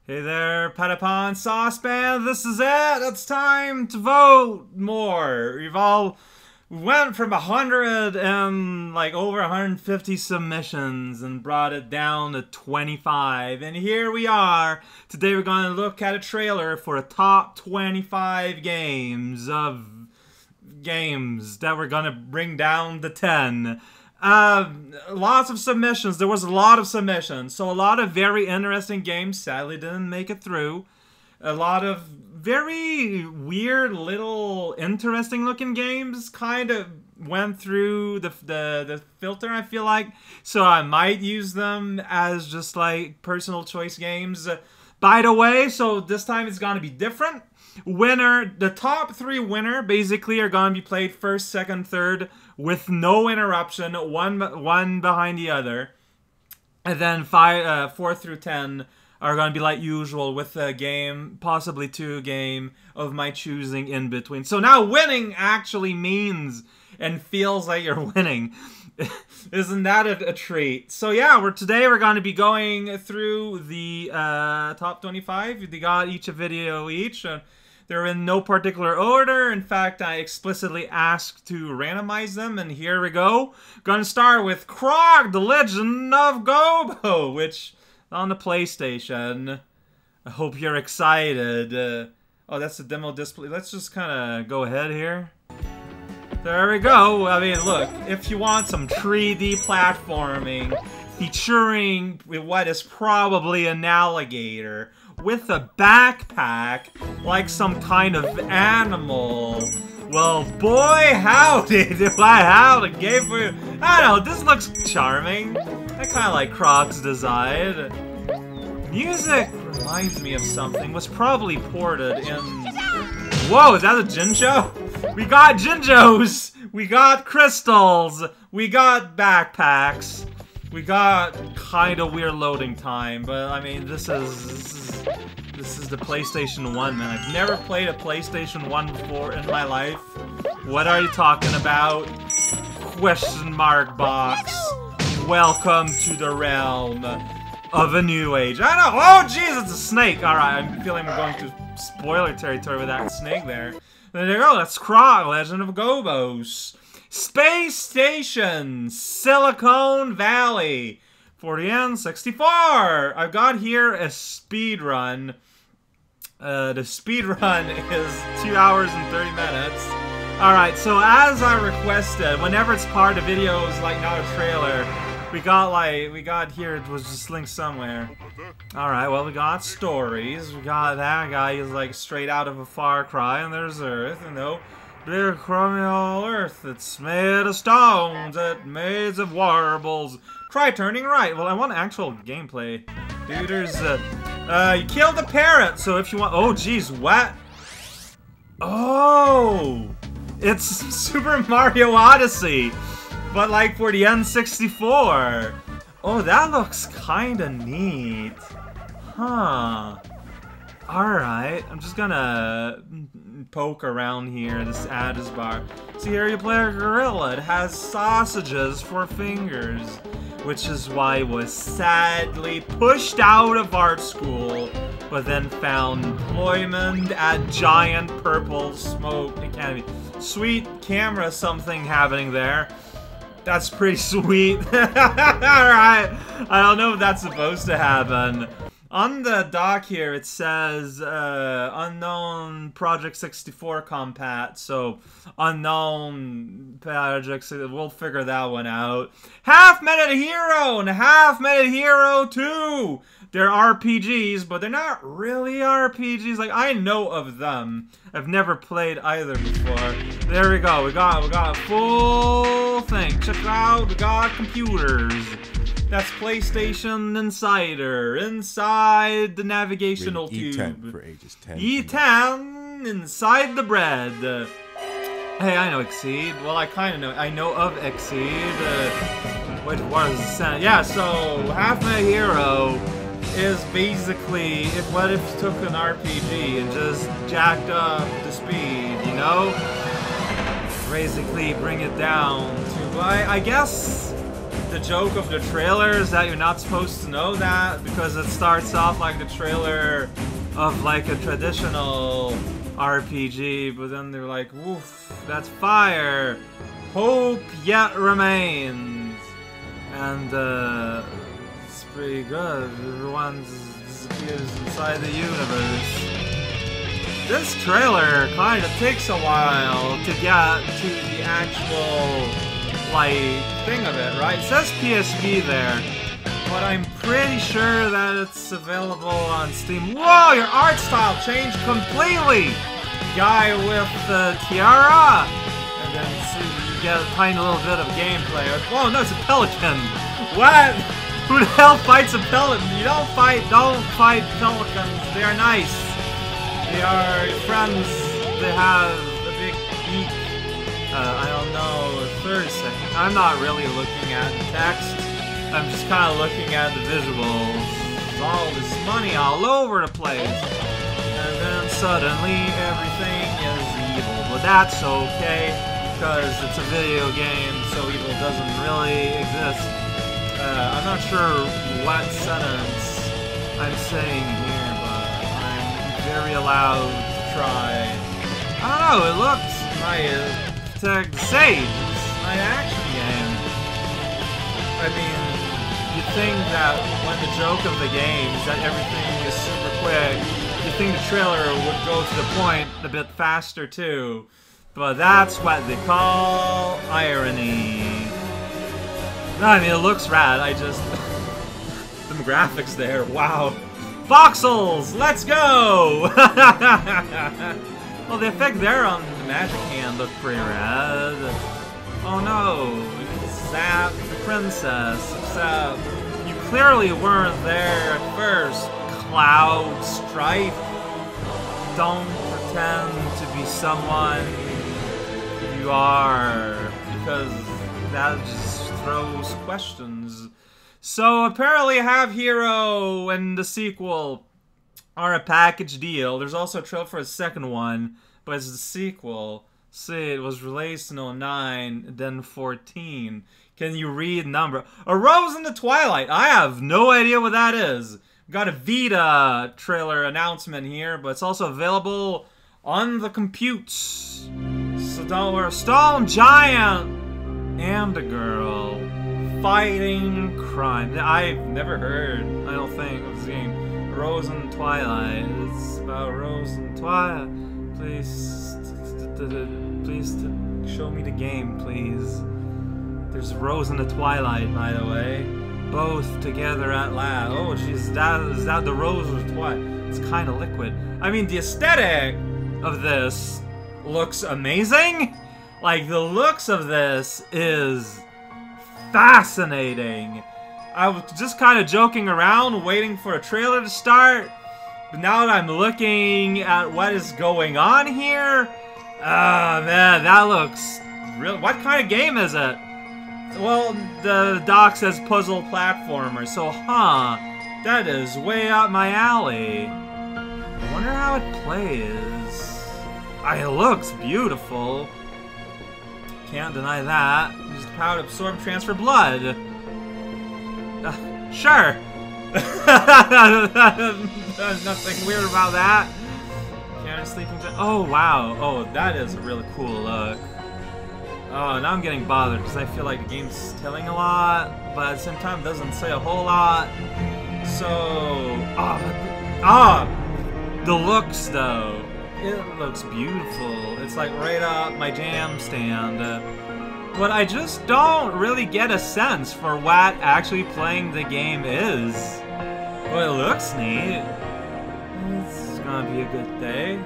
Hey there, Patapon Saucepan, this is it! It's time to vote more! We went from 100 and like over 150 submissions and brought it down to 25. And here we are. Today we're going to look at a trailer for a top 25 games that we're going to bring down to 10. Lots of submissions. There was a lot of submissions. So a lot of very interesting games sadly didn't make it through. A lot of very weird little interesting looking games kind of went through the filter, I feel like. So I might use them as just like personal choice games. By the way, so this time it's going to be different. The top 3 winner basically are going to be played first, second, third with no interruption, one behind the other. And then 4 through 10 are going to be like usual with a game, possibly 2 game of my choosing in between. So now winning actually means and feels like you're winning. Isn't that a treat? So yeah, today we're going to be going through the top 25. They got each a video each. They're in no particular order. In fact, I explicitly asked to randomize them, and here we go. Gonna start with Krog, The Legend of Gobo, which on the PlayStation. I hope you're excited. Oh, that's the demo display. Let's just kind of go ahead here. There we go. I mean, look, if you want some 3D platforming featuring what is probably an alligator with a backpack like some kind of animal, well, boy, howdy, do I have a game for you. I don't know, this looks charming. I kind of like Krog's design. Music reminds me of something. Was probably ported in... Whoa, is that a Jinjo? We got Jinjos! We got crystals! We got backpacks! We got kind of weird loading time, but I mean, this is the PlayStation 1, man. I've never played a PlayStation 1 before in my life. What are you talking about? Question mark box. Welcome to the realm of a new age. I know. Oh, jeez, it's a snake. All right, I'm feeling we're going to spoiler territory with that snake there. There you go. That's Krog, Legend of Gobos. Space Station, Silicon Valley, 40 and 64. I've got here a speed run. The speed run is 2 hours and 30 minutes. Alright, so as I requested, whenever it's part of videos, like not a trailer, we got here, it was just linked somewhere. Alright, well, we got stories. We got that guy, he's like straight out of a Far Cry, and there's Earth, you know. Dear Chromial Earth, it's made of stones, it's made of warbles. Try turning right. Well, I want actual gameplay. Dude, there's you killed the parrot, so if you want... Oh, geez, what? Oh! It's Super Mario Odyssey, but like for the N64. Oh, that looks kinda neat. Huh. Alright, I'm just gonna poke around here, this address bar. See, here you play a gorilla. It has sausages for fingers, which is why it was sadly pushed out of art school, but then found employment at Giant Purple Smoke Academy. Sweet camera something happening there. That's pretty sweet. Alright, I don't know if that's supposed to happen. On the dock here, it says unknown Project 64 compat, so unknown projects. We'll figure that one out. Half Minute Hero and Half Minute Hero 2. They're RPGs, but they're not really RPGs. Like, I know of them. I've never played either before. There we go. We got a full thing. Check it out. We got computers. That's PlayStation Insider. Inside the navigational tube. E10 for ages 10. E10 inside the bread. Hey, I know Exceed. Well, I kind of know. I know of Exceed. What was the sound? Yeah, so Half Minute Hero is basically what if you took an RPG and just jacked up the speed, you know? Basically bring it down to, I guess the joke of the trailer is that you're not supposed to know that because it starts off like the trailer of like a traditional RPG, but then they're like, woof, that's fire. Hope yet remains. And it's pretty good. Everyone disappears inside the universe. This trailer kind of takes a while to get to the actual, like, thing of it, right? It says PSV there, but I'm pretty sure that it's available on Steam. Whoa, your art style changed completely! Guy with the tiara, and then you get a tiny little bit of gameplay. Whoa, no, it's a pelican! What? Who the hell fights a pelican? You don't fight pelicans, they are nice. They are your friends, they have a big beak. I don't know, a third second. I'm not really looking at the text. I'm just kind of looking at the visuals. There's all this money all over the place. And then suddenly everything is evil. But that's okay, because it's a video game, so evil doesn't really exist. I'm not sure what sentence I'm saying here, but I'm very allowed to try. I don't know, it looks nice. To Sage, it's an action game. I mean, you'd think that when the joke of the game is that everything is super quick, you'd think the trailer would go to the point a bit faster too. But that's what they call irony. No, I mean, it looks rad, I just... Them graphics there, wow. Voxels, let's go! Well, the effect there on the magic hand looked pretty rad. Oh no, you zapped the princess, except you clearly weren't there at first. Cloud Strife. Don't pretend to be someone you are, because that just throws questions. So apparently Have Hero and the sequel are a package deal. There's also a trailer for a second one, but it's the sequel. See, it was released in 09, then 14. Can you read number? A Rose in the Twilight. I have no idea what that is. Got a Vita trailer announcement here, but it's also available on the computes. So don't worry. Stone Giant and a girl fighting crime. I've never heard, I don't think, of this game. Rose and Twilight. It's about Rose and Twilight. Please show me the game, please. There's Rose and the Twilight, by the way. Both together at last. Oh, jeez, is that the Rose or Twilight? It's kind of liquid. I mean, the aesthetic of this looks amazing. Like, the looks of this is fascinating. I was just kind of joking around, waiting for a trailer to start. But now that I'm looking at what is going on here, man, that looks real. What kind of game is it? Well, the doc says puzzle platformer, so that is way up my alley. I wonder how it plays. It looks beautiful. Can't deny that. Use the power to absorb, transfer blood. Sure. There's nothing weird about that. Can't sleep. Oh wow. Oh, that is a really cool look. Oh, now I'm getting bothered because I feel like the game's telling a lot, but at the same time doesn't say a whole lot. So, the looks though. It looks beautiful. It's like right up my jam stand. But I just don't really get a sense for what actually playing the game is. But it looks neat. This is gonna be a good day.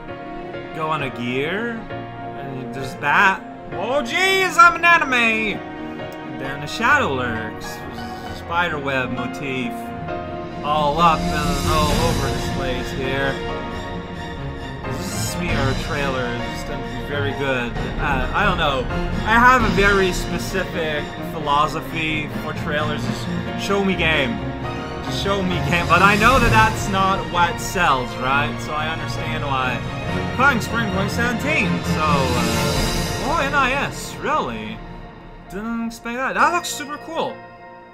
Go on a gear, and there's that. Oh jeez, I'm an enemy! And then the shadow lurks. Spiderweb motif. All up and all over this place here. Smear trailers tend to be very good. I don't know. I have a very specific philosophy for trailers. Just show me game. Just show me game. But I know that that's not what sells, right? So I understand why. Coming spring 2017. So, oh, NIS, really? Didn't expect that. That looks super cool.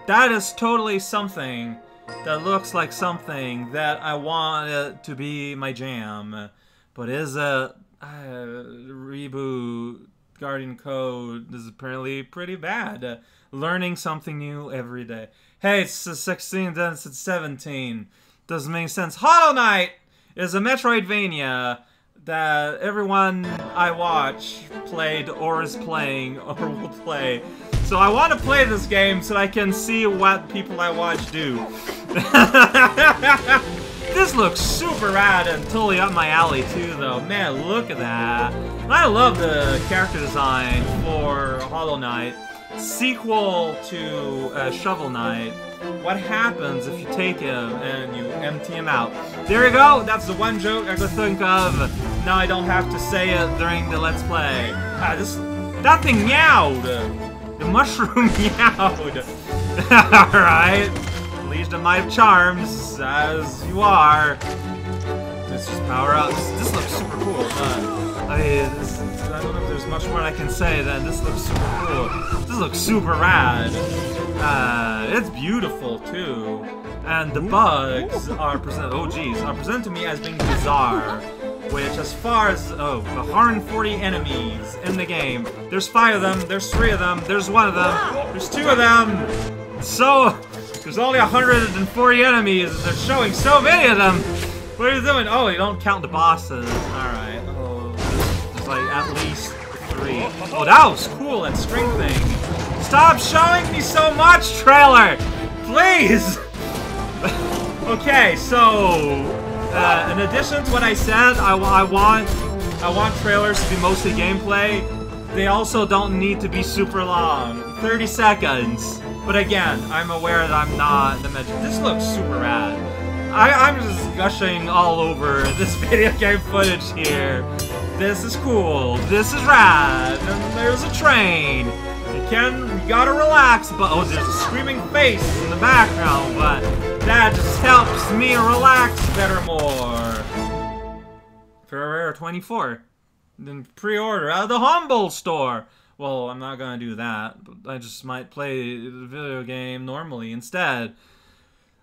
That is totally something that looks like something that I want it to be my jam. But is a reboot Guardian Code is apparently pretty bad. Learning something new every day. Hey, it's 16, then it's 17. Doesn't make sense. Hollow Knight is a Metroidvania that everyone I watch played or is playing or will play. So I want to play this game so I can see what people I watch do. This looks super rad and totally up my alley too, though. Man, look at that. I love the character design for Hollow Knight. Sequel to Shovel Knight. What happens if you take him and you empty him out? There you go. That's the one joke I could think of. Now I don't have to say it during the Let's Play. That thing meowed. The mushroom meowed. Alright. Leash the Might of Charms, as you are. Let's just power up. This looks super cool. I don't know if there's much more I can say than this looks super cool. This looks super rad. It's beautiful too. And the bugs are presented to me as being bizarre. Which, as far as, 140 enemies in the game. There's 5 of them, there's 3 of them, there's 1 of them, there's 2 of them. So, there's only 140 enemies, and they're showing so many of them. What are you doing? Oh, you don't count the bosses. Alright. Oh, there's like at least 3. Oh, that was cool, that string thing. Stop showing me so much, trailer! Please! Okay, so... in addition to what I said, I want trailers to be mostly gameplay. They also don't need to be super long. 30 seconds. But again, I'm aware that I'm not the metric. This looks super rad. I'm just gushing all over this video game footage here. This is cool. This is rad. And there's a train. You gotta relax, but oh, there's a screaming face in the background, but that just helps me relax better more. Ferrera 24. Then pre-order out of the Humble store. Well, I'm not gonna do that, but I just might play the video game normally instead.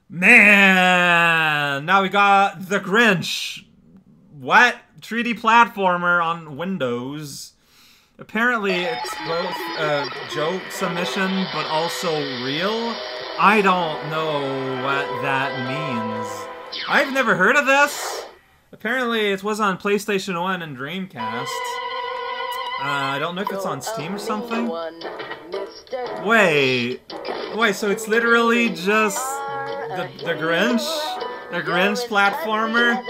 Man, now we got The Grinch. What? 3D platformer on Windows. Apparently, it's both a joke submission, but also real. I don't know what that means. I've never heard of this. Apparently, it was on PlayStation 1 and Dreamcast. I don't know if it's on Steam or something. Wait, so it's literally just the Grinch? The Grinch platformer?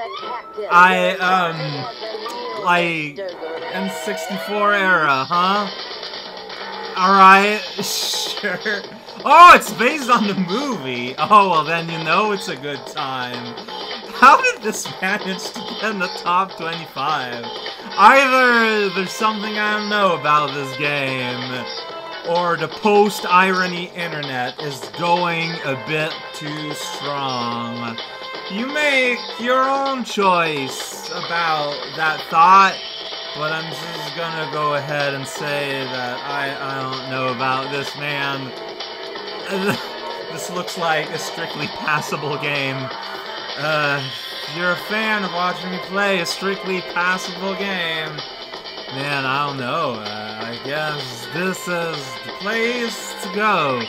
Like, N64 era, huh? Alright, sure. Oh, it's based on the movie! Oh, well then you know it's a good time. How did this manage to get in the top 25? Either there's something I don't know about this game, or the post-irony internet is going a bit too strong. You make your own choice about that thought, but I'm just gonna go ahead and say that I don't know about this, man. This looks like a strictly passable game. If you're a fan of watching me play a strictly passable game, man, I don't know. I guess this is the place to go.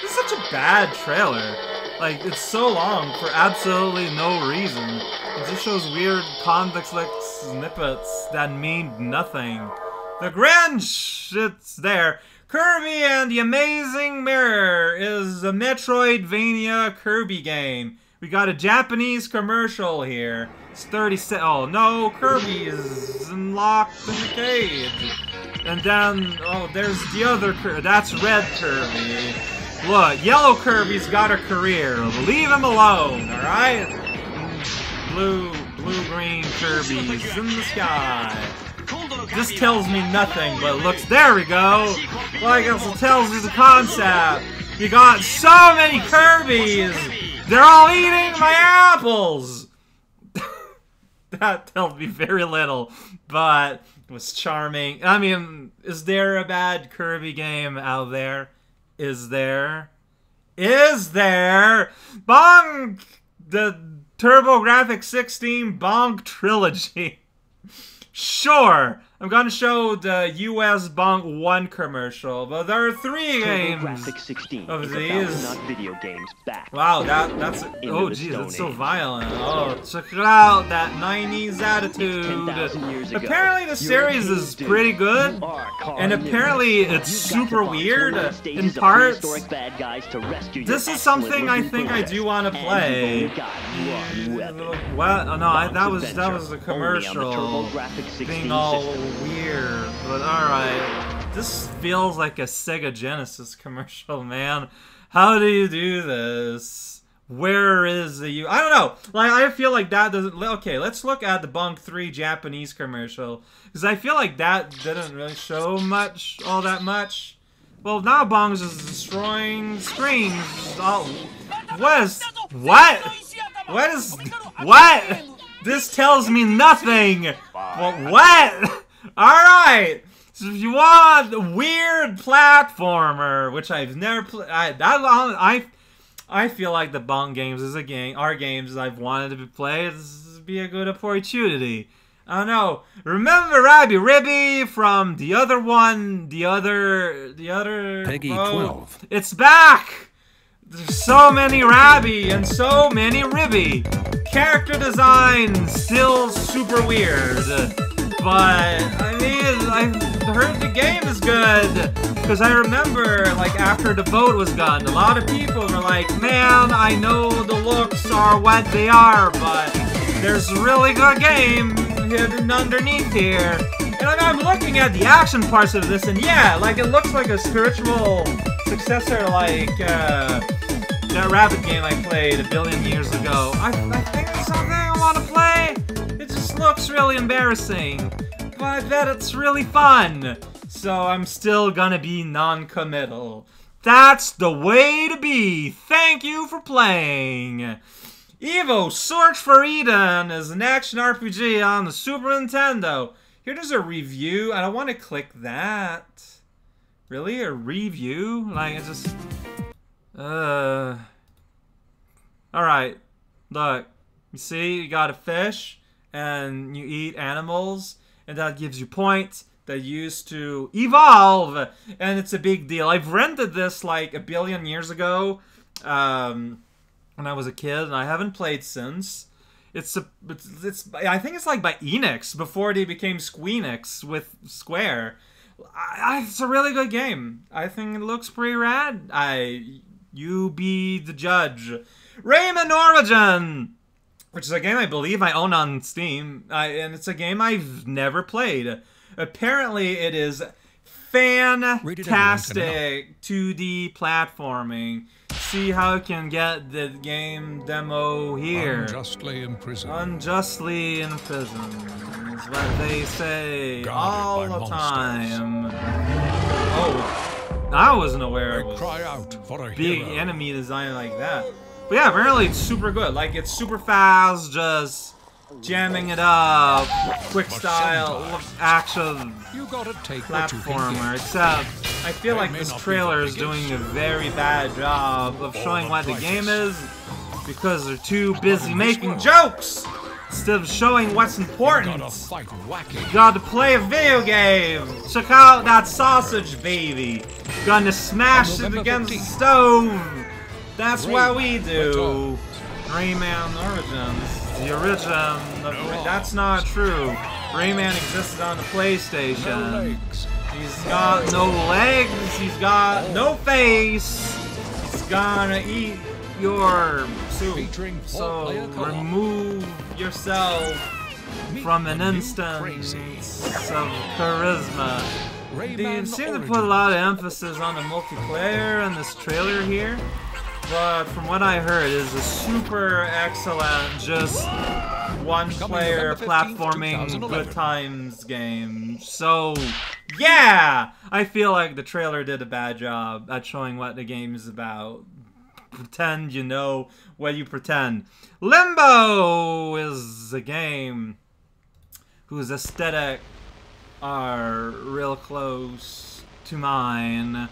This is such a bad trailer. Like, it's so long for absolutely no reason. It just shows weird context-like snippets that mean nothing. The Grinch! It's there. Kirby and the Amazing Mirror is a Metroidvania Kirby game. We got a Japanese commercial here. It's 30 oh no, Kirby is locked in the cage. And then, oh, there's the other Kirby. That's Red Kirby. Look, Yellow Kirby's got a career. Leave him alone, alright? Blue-green Kirby's in the sky. This tells me nothing, but looks, there we go. Well, I guess it tells you the concept. You got so many Kirby's. They're all eating my apples. That tells me very little, but it was charming. I mean, is there a bad Kirby game out there? Is there? is there Bong, the TurboGrafx 16 Bong trilogy. Sure, I'm gonna show the US Bong 1 commercial, but there are 3 games of these. Video games back. Wow, that's oh geez, it's so violent. Oh, check it out, that 90s attitude. Apparently the series is pretty good, and apparently it's super weird in parts. This is something I think I do want to play. What? Oh no, that was a commercial being all weird, but alright. This feels like a Sega Genesis commercial, man. How do you do this? Where is the I don't know. Like, I feel like that doesn't... Okay, let's look at the Bong 3 Japanese commercial. Because I feel like that didn't really show much, all that much. Well, now Bong's just destroying screens. Oh, what? This tells me nothing. Well, what? Alright. So if you want a weird platformer, which I've never played, I feel like the Bong games are games I've wanted to play. This would be a good opportunity. I don't know. Remember Rabby Ribby from the other one, the other Peggy 12. It's back. There's so many Rabby and so many Ribby. Character design still super weird. But, I mean, I've heard the game is good. Because I remember, like, after the vote was done, a lot of people were like, man, I know the looks are what they are, but there's a really good game hidden underneath here. And I'm looking at the action parts of this, and yeah, like, it looks like a spiritual successor, like, that rabbit game I played a billion years ago. I think it's something I want to play. It just looks really embarrassing, but I bet it's really fun. So I'm still gonna be non-committal. That's the way to be. Thank you for playing. Evo Search for Eden is an action RPG on the Super Nintendo. Here's a review. I don't want to click that. Really? A review? Like, it just... Alright. Look. You see? You got a fish, and you eat animals, and that gives you points that used to evolve, and it's a big deal. I've rented this like a billion years ago, when I was a kid, and I haven't played since. It's I think it's like by Enix before they became Squeenix with Square. It's a really good game. I think it looks pretty rad. You be the judge. Rayman Origin, which is a game I believe I own on Steam, and it's a game I've never played. Apparently, it is fantastic 2D platforming. See how I can get the game demo here. Unjustly imprisoned. Unjustly imprisoned is what they say all the time. Oh, I wasn't aware it was cry out for a big hero. enemy design like that. But yeah, apparently it's super good. Like, it's super fast, just jamming it up, quick style, action, You gotta take what you can platformer, get. except I feel like this trailer is doing a very bad job of showing what the game is, because they're too busy making jokes instead of showing what's important. Gotta fight wacky. Gotta play a video game. Check out that sausage, baby. Gonna smash it against the stove. That's what we do. Rayman Origins. The origin of that's not true. Rayman existed on the PlayStation. He's got no legs. He's got no face. He's gonna eat your soup. So remove yourself from an instance of charisma. They seem to put a lot of emphasis on the multiplayer in this trailer here. But from what I heard, it is a super excellent, just one-player platforming good times game. So, yeah! I feel like the trailer did a bad job at showing what the game is about. Pretend you know what you pretend. Limbo is a game whose aesthetic are real close to mine.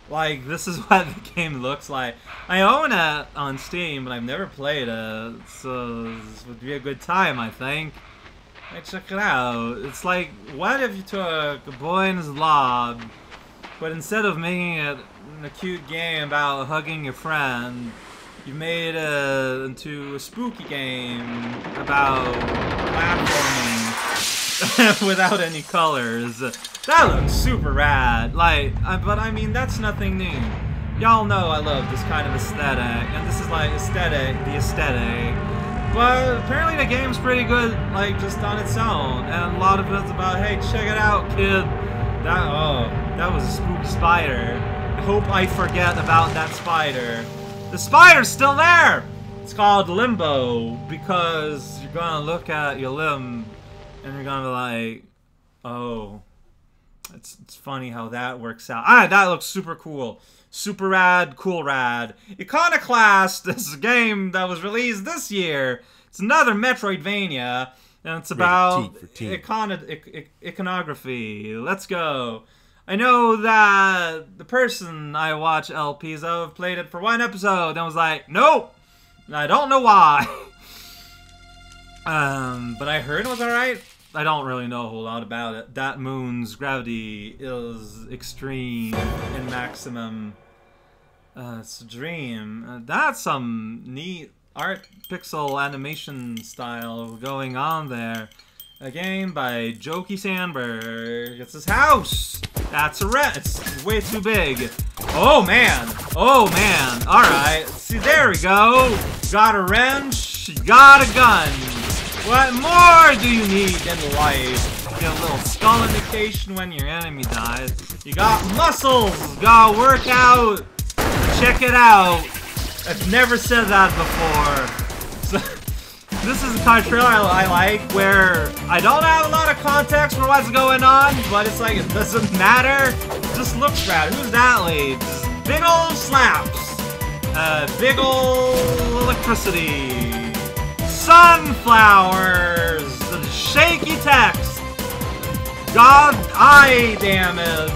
Like, this is what the game looks like. I own it on Steam, but I've never played it, so this would be a good time, I think. Hey, check it out. It's like, what if you took a boy and his lob, but instead of making it a cute game about hugging your friend, you made it into a spooky game about platforming without any colors. That looks super rad. Like, but I mean, that's nothing new. Y'all know I love this kind of aesthetic, and this is like the aesthetic. But apparently the game's pretty good, like, just on its own. And a lot of it's about, hey, check it out, kid. That was a spooky spider. I hope I forget about that spider. The spider's still there! It's called Limbo, because you're gonna look at your limb, and you're gonna be like, oh. It's funny how that works out. That looks super cool. Super rad, cool rad. Iconoclast is a game that was released this year. It's another Metroidvania, and it's about iconography. Let's go. I know that the person I watch LPs of played it for one episode and was like, nope! And I don't know why. But I heard it was alright. I don't really know a whole lot about it. That moon's gravity is extreme and maximum. It's a dream. That's some neat art pixel animation style going on there. A game by Jokey Sandberg. It's his house. That's a wrench. It's way too big. Oh man. Oh man. Alright. See, there we go. Got a wrench. Got a gun. What more do you need in life? You get a little skull indication when your enemy dies. You got muscles. Gotta work out. Check it out. I've never said that before. So, this is the kind of trailer I like, where I don't have a lot of context for what's going on, but it's like, it doesn't matter. It just looks rad. Who's that lead? Just big old slaps. Big old electricity. Sunflowers. Shaky text. God eye damage.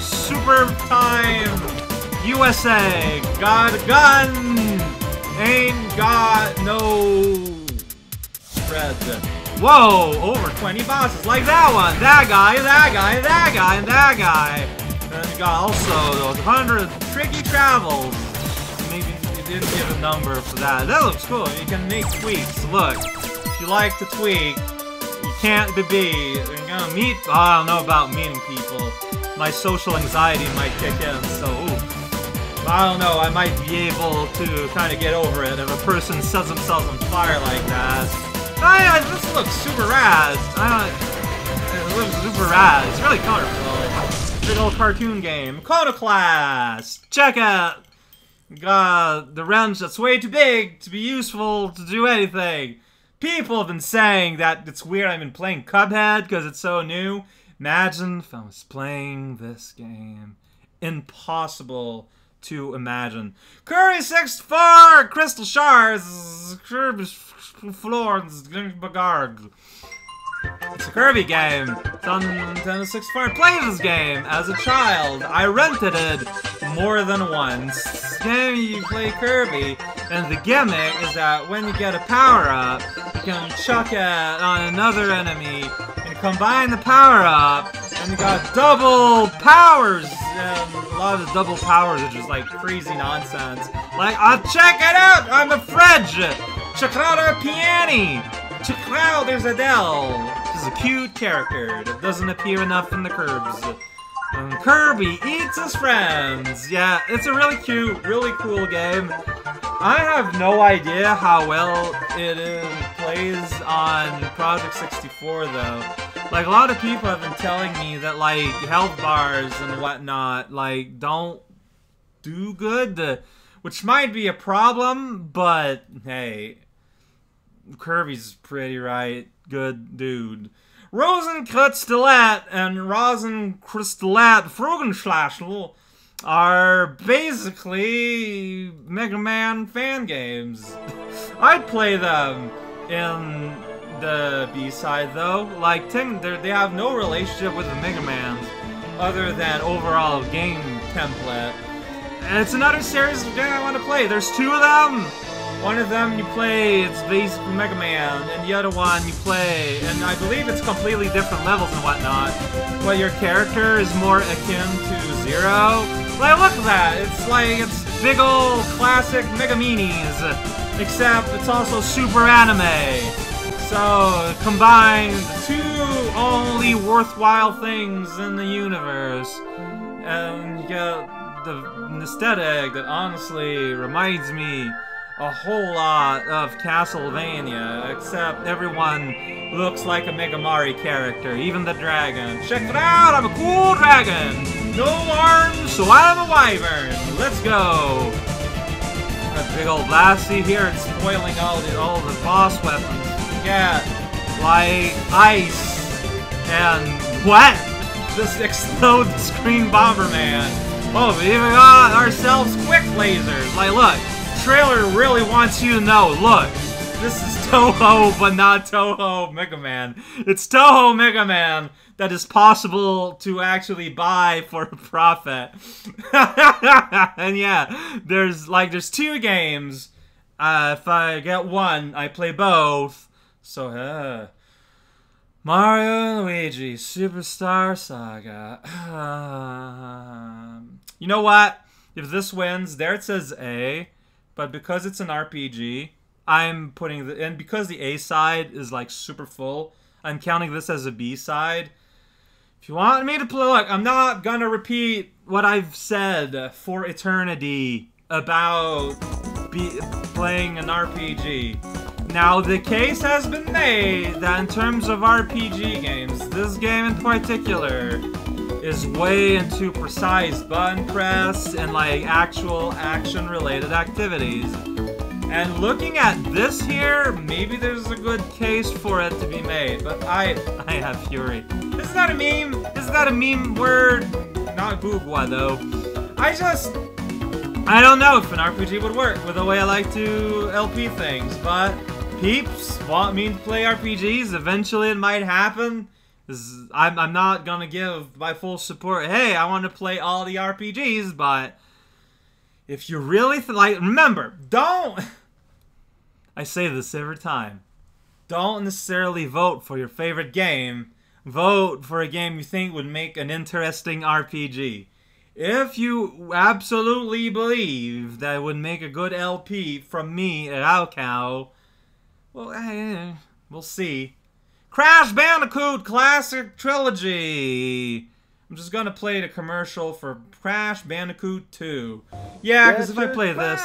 Super time. USA, got a gun, ain't got no spread. Whoa, over 20 bosses, like that one, that guy, that guy, that guy, and that guy. And you got also those 100 tricky travels. Maybe you didn't give a number for that. That looks cool, you can make tweaks. Look, if you like to tweak, you can't be beat. You're gonna meet, I don't know about meeting people. My social anxiety might kick in, so ooh. I don't know, I might be able to kind of get over it if a person sets themselves on fire like that. This looks super rad. It looks super rad. It's really colorful. Big old cartoon game. Iconoclast! Check it! Got the wrench that's way too big to be useful to do anything. People have been saying that it's weird I've been playing Cuphead because it's so new. Imagine if I was playing this game. Impossible to imagine. Curry 64 crystal shards, Kirby floors, Bagarg. It's a Kirby game. It's on Nintendo 64. I played this game as a child. I rented it more than once. This game you play Kirby, and the gimmick is that when you get a power up, you can chuck it on another enemy and combine the power up, and you got double powers. And a lot of the double powers are just like crazy nonsense. Like, check it out! I'm a fridge! Check out our piano! Check out, there's Adele! She's a cute character that doesn't appear enough in the Curbs. And Kirby eats his friends! Yeah, it's a really cute, really cool game. I have no idea how well it plays on Project 64 though. Like, a lot of people have been telling me that, like, health bars and whatnot, like, don't do good, which might be a problem, but, hey, Kirby's pretty good dude. Rosenkristalet and Rosenkristalet Frugenschlaschel are basically Mega Man fan games. I'd play them in the B-side though. Like, they have no relationship with the Mega Mans other than overall game template. And it's another series of game I want to play. There's two of them. One of them you play, it's basically Mega Man, and the other one you play, and I believe it's completely different levels and whatnot, but your character is more akin to Zero. Like, look at that! It's big ol' classic Mega Minis, except it's also super anime. So, combine the two only worthwhile things in the universe, and you get the aesthetic that honestly reminds me a whole lot of Castlevania, except everyone looks like a Mega Mario character, even the dragon. Check it out, I'm a cool dragon! No arms, so I'm a wyvern! Let's go! That big old blasty here, it's spoiling all the boss weapons. Yeah, like ice and what? Just explode the screen Bomberman. Oh, we even got ourselves quick lasers. Like, look. Trailer really wants you to know, look, this is Toho, but not Toho Mega Man. It's Toho Mega Man that is possible to actually buy for a profit. And yeah, there's two games. If I get one, I play both. So, Mario and Luigi Superstar Saga. You know what? If this wins, there it says A. But because it's an RPG, I'm putting and because the A side is like super full, I'm counting this as a B side. If you want me to play, look, I'm not gonna repeat what I've said for eternity about playing an RPG. Now, the case has been made that in terms of RPG games, this game in particular is way into precise button press and like actual action-related activities. And looking at this here, maybe there's a good case for it to be made, but I have fury. Isn't that a meme? Isn't that a meme word? Not Googwa though. I don't know if an RPG would work with the way I like to LP things, but peeps want me to play RPGs. Eventually it might happen. I'm not gonna give my full support. Hey, I want to play all the RPGs, but if you really remember, don't. I say this every time. Don't necessarily vote for your favorite game. Vote for a game you think would make an interesting RPG. If you absolutely believe that it would make a good LP from me at Alcow, well, we'll see. Crash Bandicoot Classic Trilogy! I'm just gonna play the commercial for Crash Bandicoot 2. Yeah, because if I play this,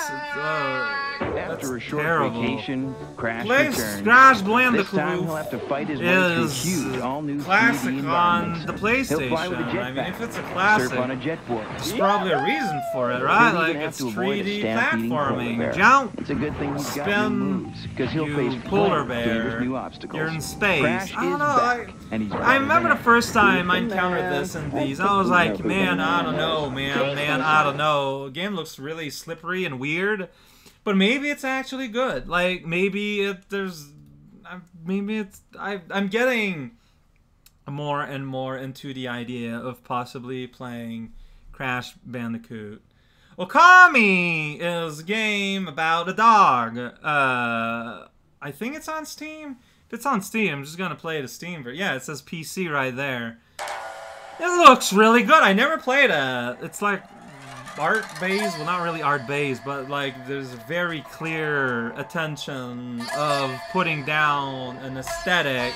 after a short terrible. vacation, Crash Crash Bandicoot this time he'll have to fight his way through huge, all-new classic 3D on the He'll fly with a PlayStation. jetpack, I mean, if it's a classic, surf on a jetboard. there's probably a reason for it, right? He'll Like, even have it's to avoid a 3D stampeding polar platforming. bear. Jump! It's a good thing he's got Spin, new moves, because he'll you face polar plenty of dangerous bear. new obstacles. You're in space. Crash I don't is know. back, and he's I remember the first time I Superman. encountered this in these. I was like, man, I don't know, man, I don't know. The game looks really slippery and weird, but maybe it's actually good. Like, maybe I'm getting more and more into the idea of possibly playing Crash Bandicoot. Okami is a game about a dog. I think it's on Steam. If it's on Steam, I'm just gonna play the Steam version. Yeah, it says PC right there. It looks really good. I never played it. It's like art-based. Well, not really art-based, but like there's very clear attention of putting down an aesthetic.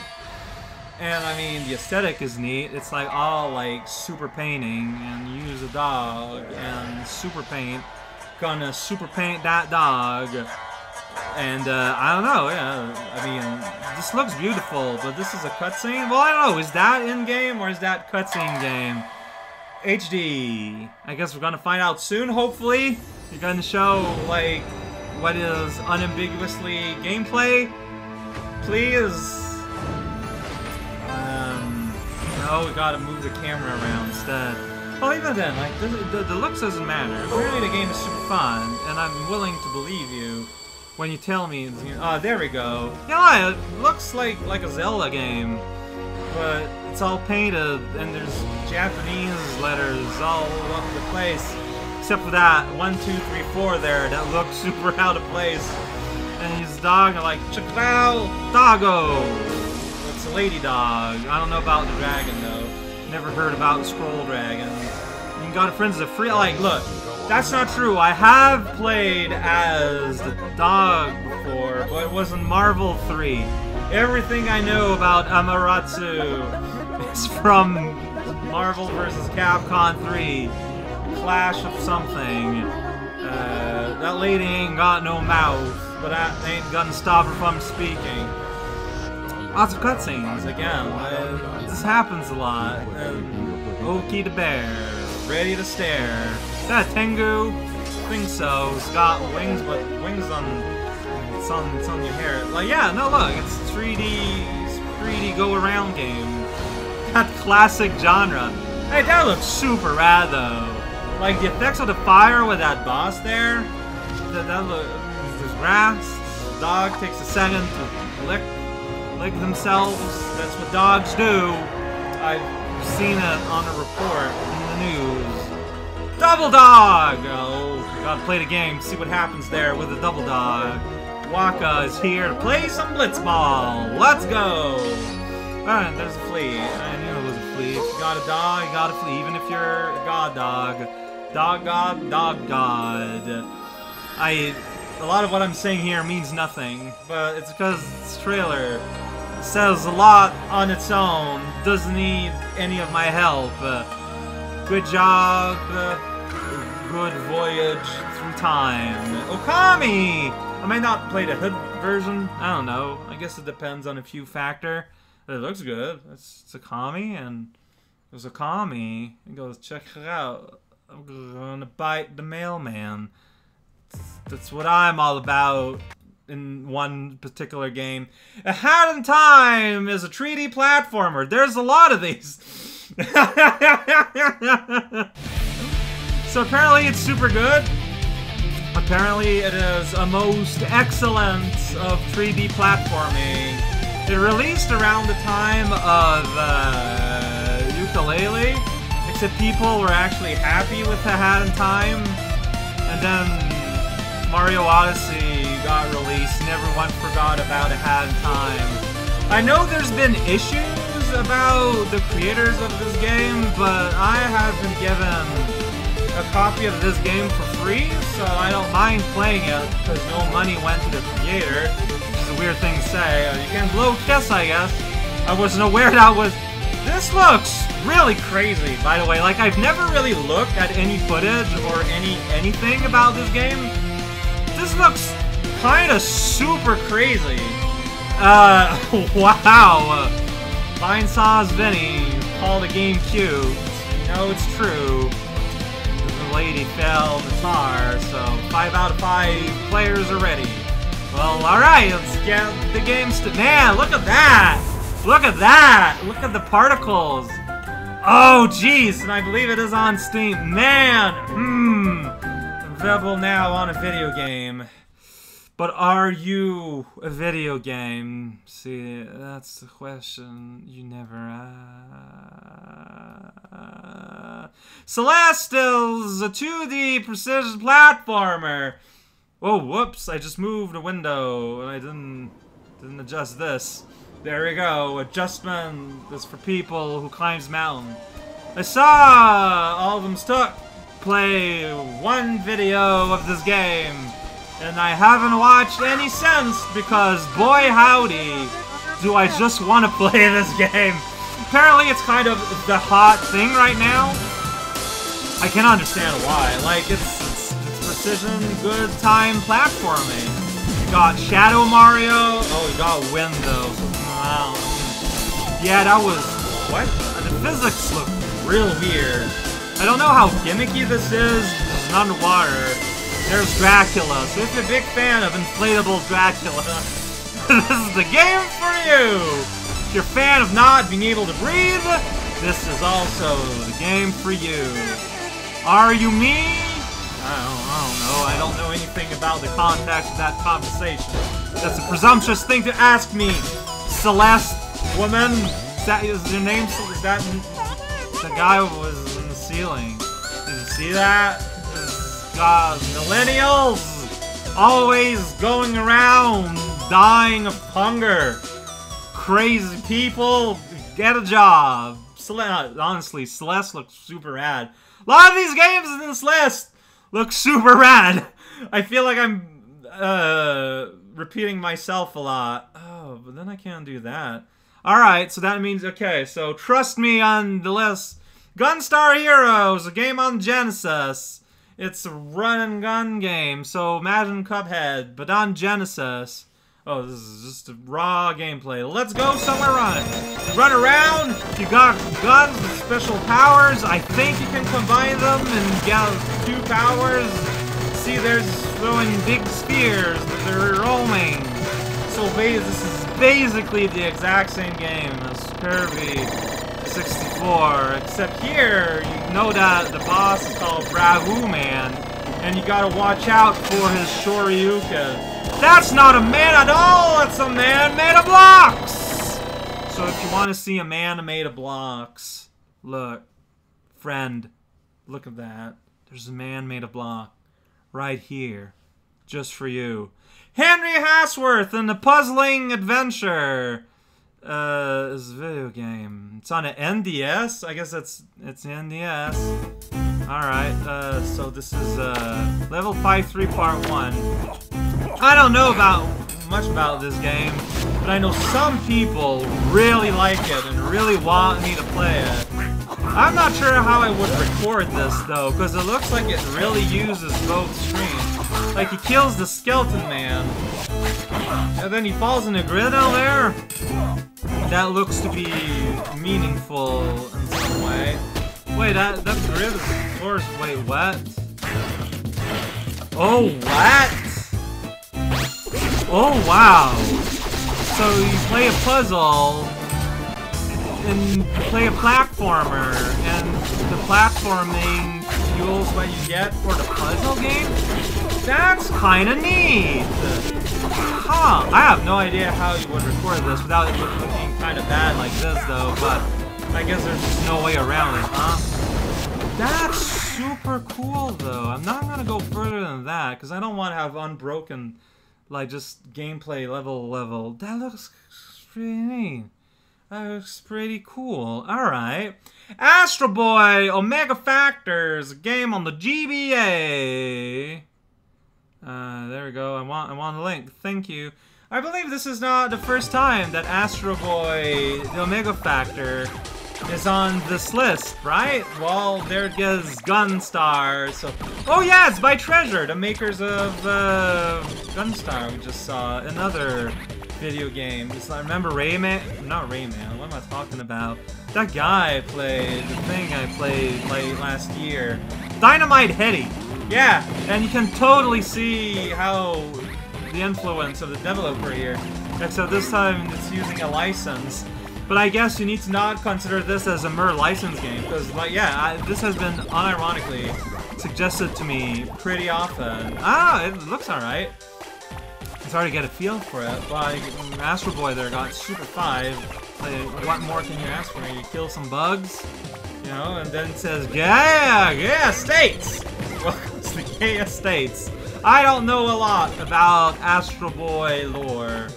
And I mean, the aesthetic is neat. It's like all like super painting, and you use a dog and super paint. Gonna super paint that dog. And I don't know, yeah. I mean, this looks beautiful, but this is a cutscene. Well, I don't know. Is that in-game or is that cutscene game? HD. I guess we're gonna find out soon. Hopefully, you're gonna show like what is unambiguously gameplay. Please. No, we gotta move the camera around instead. Well, even then, like the looks doesn't matter. Apparently, the game is super fun, and I'm willing to believe you when you tell me. It's, oh, there we go. Yeah, it looks like a Zelda game, but it's all painted and there's Japanese letters all over the place. except for that 1, 2, 3, 4 there that looks super out of place. And he's a dog, and like, check it out, doggo! It's a lady dog. I don't know about the dragon though. Never heard about the scroll dragon. You can go to friends as a free, like, look, that's not true. I have played as the dog before, but it was in Marvel 3. Everything I know about Amaterasu is from Marvel vs. Capcom 3. Clash of something. That lady ain't got no mouth, but that ain't gonna stop her from speaking. Lots of cutscenes, again. This happens a lot. Oki the bear, ready to stare. Is that Tengu? I think so. It's got wings, but wings on... It's on your hair. Like, yeah, no, look, it's 3D go-around game. That classic genre. Hey, that looks super rad, though. Like, the effects of the fire with that boss there, that look, there's grass, the dog takes a second to lick themselves, that's what dogs do. I've seen it on a report in the news. Double dog! Oh, gotta play the game, see what happens there with the double dog. Waka is here to play some blitzball, let's go! Alright, there's a flea. I knew it was a flea. If you got a dog, you got a flea, even if you're a god dog. Dog god, dog god. A lot of what I'm saying here means nothing, but it's because this trailer says a lot on its own, doesn't need any of my help. Good job, good voyage through time. Okami! I might not play the hood version, I don't know. I guess it depends on a few factors. But it looks good. It's Okami, and there's Okami. He goes, check her out. I'm gonna bite the mailman. That's what I'm all about in one particular game. A Hat in Time is a 3D platformer. There's a lot of these. So apparently it's super good. Apparently it is a most excellent of 3D platforming. It released around the time of Ukulele. Except people were actually happy with A Hat in Time, and then Mario Odyssey got released and everyone forgot about A Hat in Time. I know there's been issues about the creators of this game, but I have been given a copy of this game for free, so I don't mind playing it because no money went to the creator, which is a weird thing to say. You can blow kiss, I guess. I wasn't aware that was... This looks really crazy, by the way. Like, I've never really looked at any footage or anything about this game. This looks kind of super crazy. Wow. Fine sauce Vinny called the game cute. You know it's true. The lady fell the tar, so 5 out of 5 players are ready. Well, alright, let's get the game started. Man, look at that! Look at that! Look at the particles! Oh, jeez, and I believe it is on Steam. Man! Available now on a video game. But are you a video game? See, that's the question you never ask. Celestial's a 2D precision platformer. Oh, whoops, I just moved a window and I didn't adjust this. There we go. Adjustment is for people who climbs mountain. I saw all of them stuck play one video of this game, and I haven't watched any since because boy howdy, do I just want to play this game. Apparently it's kind of the hot thing right now. I can understand why. Like, it's precision, good time platforming. You got Shadow Mario. Oh, you got Wind though. Wow. Yeah, that was... What? The physics look real weird. I don't know how gimmicky this is. It's underwater. There's Dracula. So if you're a big fan of inflatable Dracula, this is the game for you. If you're a fan of not being able to breathe, this is also the game for you. Are you me? I don't know. I don't know anything about the context of that conversation. That's a presumptuous thing to ask me. Celeste, woman, is that your name? Is that the guy who was in the ceiling? Did you see that? God, millennials always going around dying of hunger. Crazy people, get a job. Honestly, Celeste looks super rad. A lot of these games in this list look super rad. I feel like I'm repeating myself a lot. Oh, but then I can't do that. Alright, so that means, okay, so trust me on the list. Gunstar Heroes, a game on Genesis. It's a run and gun game, so imagine Cuphead, but on Genesis. Oh, this is just a raw gameplay. Let's go somewhere run around. You got guns with special powers. I think you can combine them and get 2 powers. See, there's throwing big spears, but they're roaming. So this is basically the exact same game as Kirby 64, except here you know that the boss is called Rahu Man, and you gotta watch out for his Shoryuken. That's not a man at all, that's a man made of blocks! So if you want to see a man made of blocks, look, friend, look at that. There's a man made of block right here, just for you. Henry Hasworth and the Puzzling Adventure is a video game. It's on an NDS. I guess it's NDS. Alright, so this is level 5-3 part 1. I don't know much about this game, but I know some people really like it and really want me to play it. I'm not sure how I would record this though, because it looks like it really uses both screens. Like he kills the skeleton man, and then he falls in a grid out there. That looks to be meaningful in some way. Wait, that grid is of course. Wait, what? Oh, what? Oh, wow. So you play a puzzle, and you play a platformer, and the platforming fuels what you get for the puzzle game? That's kinda neat! Huh, I have no idea how you would record this without it looking kinda bad like this though, but I guess there's just no way around it, huh? That's super cool though. I'm not gonna go further than that, because I don't want to have unbroken, like, just gameplay level. That looks pretty neat. That looks pretty cool. Alright. Astro Boy Omega Factors, a game on the GBA. There we go. I want the link. Thank you. I believe this is not the first time that Astro Boy, the Omega Factor, is on this list, right? Well, there it goes, Gunstar. So, oh yeah, it's by Treasure, the makers of Gunstar. We just saw another video game. I remember Rayman. Not Rayman. What am I talking about? That guy I played. The thing I played late last year. Dynamite Heady. Yeah, and you can totally see how the influence of the developer here. Except this time it's using a license. But I guess you need to not consider this as a mere license game, because, like, yeah, this has been unironically suggested to me pretty often. Ah, it looks alright. It's hard to get a feel for it. Like, Astro Boy there got Super 5. Like, what more can you ask for? You kill some bugs, you know, and then it says, yeah, states! Welcome to the gay estates. I don't know a lot about Astro Boy lore.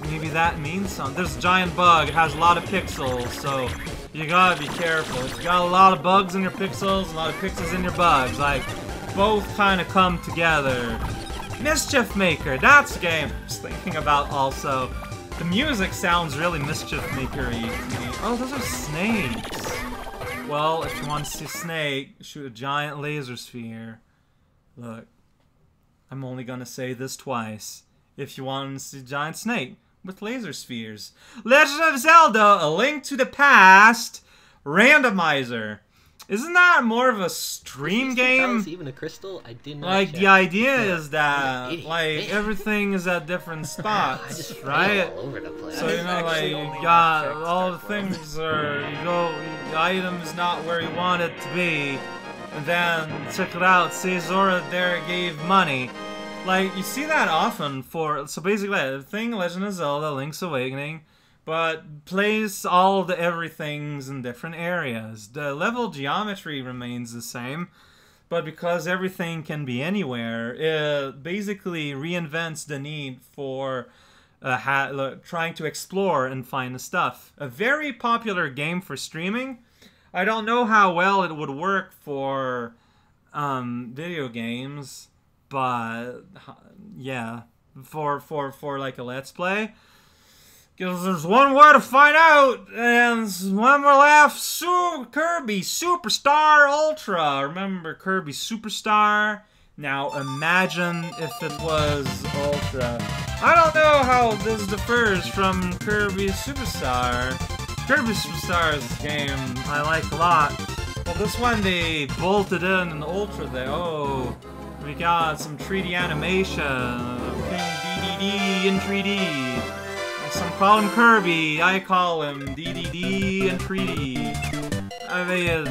Maybe that means something. This giant bug has a lot of pixels, so you gotta be careful. If you got a lot of bugs in your pixels, a lot of pixels in your bugs, like, both kind of come together. Mischief Maker, that's a game I was thinking about also. The music sounds really Mischief Maker-y to me. Oh, those are snakes. Well, if you want to see a snake, shoot a giant laser sphere. Look, I'm only gonna say this twice. If you want to see a giant snake with laser spheres. Legend of Zelda, A Link to the Past, Randomizer. Isn't that more of a stream game? Even a crystal? I didn't know. Like, the idea is that, like, everything is at different spots, right? All over the place. So, you know, like, you got all the things are, the item is not where you want it to be, and then, check it out, say Zora there gave money. Like, you see that often for, so basically, the thing, Legend of Zelda, Link's Awakening, but place all the everythings in different areas. The level geometry remains the same, but because everything can be anywhere, it basically reinvents the need for trying to explore and find the stuff. A very popular game for streaming. I don't know how well it would work for video games, but yeah, for like a let's play. Because there's one way to find out, and one more laugh. Kirby Superstar Ultra. Remember Kirby Superstar? Now imagine if it was Ultra. I don't know how this differs from Kirby Superstar. Kirby Superstar's game I like a lot. Well, this one they bolted in an Ultra there. Oh, we got some 3D animation. DDD in 3D. Some call him Kirby, I call him DDD and 3D. I mean,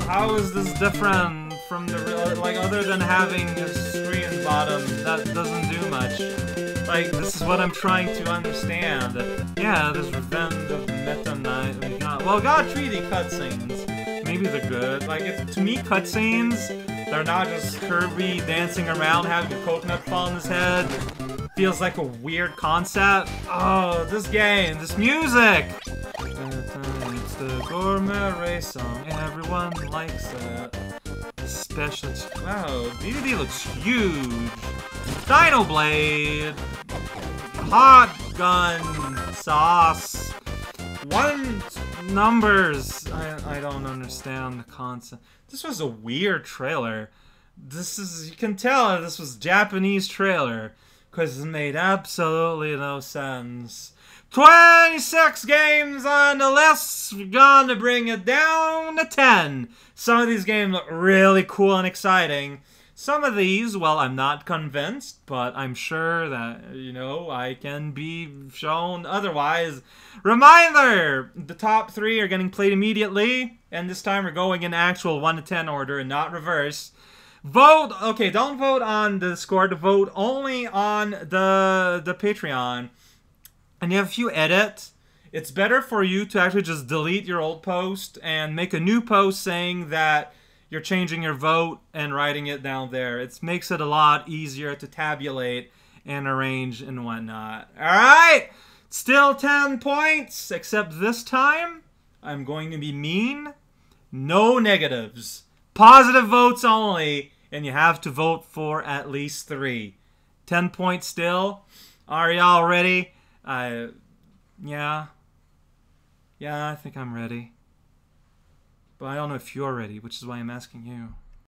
how is this different from the real, like, other than having a screen bottom, that doesn't do much. Like, this is what I'm trying to understand. Yeah, there's Revenge of Meta Knight, well, got 3D cutscenes. Maybe they're good. Like, to me, cutscenes, they're not just Kirby dancing around having a coconut fall on his head. Feels like a weird concept. Oh, this game, this music! It's the gourmet race song. Everyone likes it. Special. Wow, DDD looks huge. Dino Blade. Hot gun sauce. One numbers. I don't understand the concept. This was a weird trailer. This is, you can tell this was Japanese trailer. Because it made absolutely no sense. 26 games on the list. We're gonna bring it down to 10. Some of these games look really cool and exciting. Some of these, well, I'm not convinced, but I'm sure that, you know, I can be shown otherwise. Reminder! The top 3 are getting played immediately, and this time we're going in actual 1 to 10 order and not reverse. Vote! Okay, don't vote on the Discord. Vote only on the Patreon. And if you edit, it's better for you to actually just delete your old post and make a new post saying that you're changing your vote and writing it down there. It makes it a lot easier to tabulate and arrange and whatnot. Alright! Still 10 points, except this time, I'm going to be mean. No negatives. Positive votes only, and you have to vote for at least 3. 10 points still. Are y'all ready? Yeah. Yeah, I think I'm ready. But I don't know if you're ready, which is why I'm asking you.